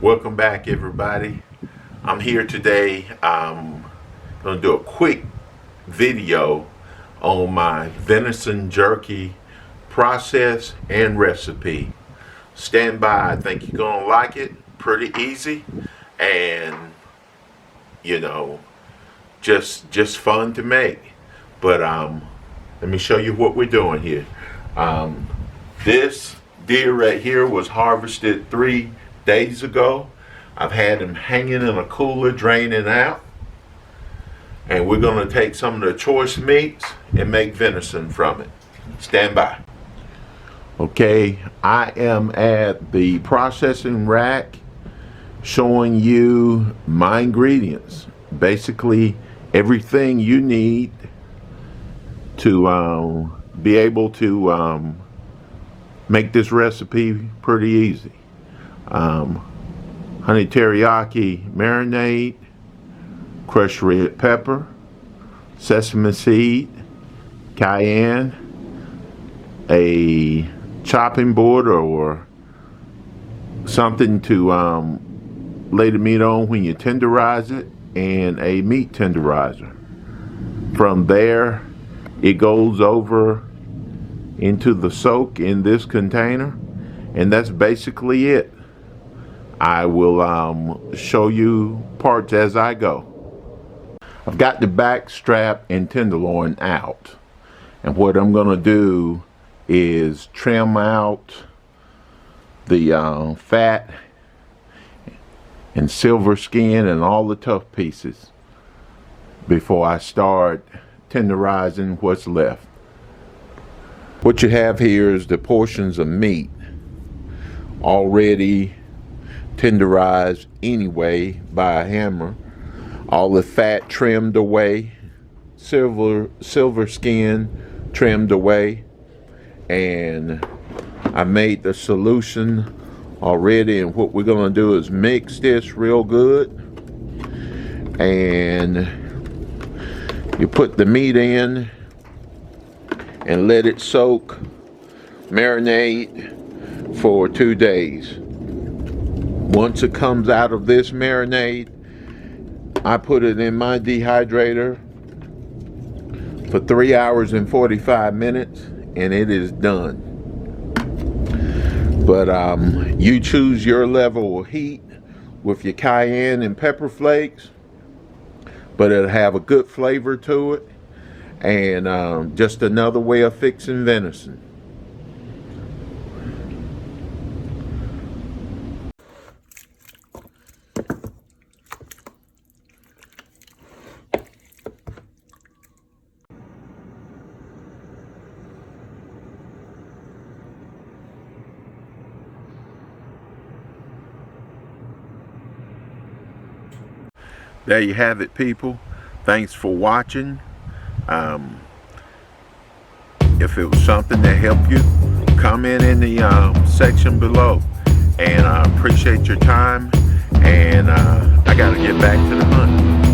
Welcome back, everybody. I'm here today. I'm going to do a quick video on my venison jerky process and recipe. Stand by. I think you're going to like it. Pretty easy and, just fun to make. But let me show you what we're doing here. This deer right here was harvested 3 days ago. I've had him hanging in a cooler, draining out. And we're going to take some of the choice meats and make venison from it. Stand by. Okay, I am at the processing rack showing you my ingredients. Basically, everything you need to be able to make this recipe pretty easy. Honey teriyaki marinade, crushed red pepper, sesame seed, cayenne, a chopping board or something to lay the meat on when you tenderize it, and a meat tenderizer. From there, it goes over into the soak in this container, and that's basically it. I will show you parts as I go. I've got the back strap and tenderloin out, and what I'm going to do is trim out the fat and silver skin and all the tough pieces before I start tenderizing what's left. What you have here is the portions of meat already tenderized anyway by a hammer. All the fat trimmed away, silver skin trimmed away, and I made the solution already. And what we're going to do is mix this real good, and you put the meat in and let it soak, marinate for 2 days. Once it comes out of this marinade, I put it in my dehydrator for 3 hours and 45 minutes, and it is done. But you choose your level of heat with your cayenne and pepper flakes, but it'll have a good flavor to it, and just another way of fixing venison. There you have it, people. Thanks for watching. If it was something that helped you, comment in the section below. And I appreciate your time. And I got to get back to the hunt.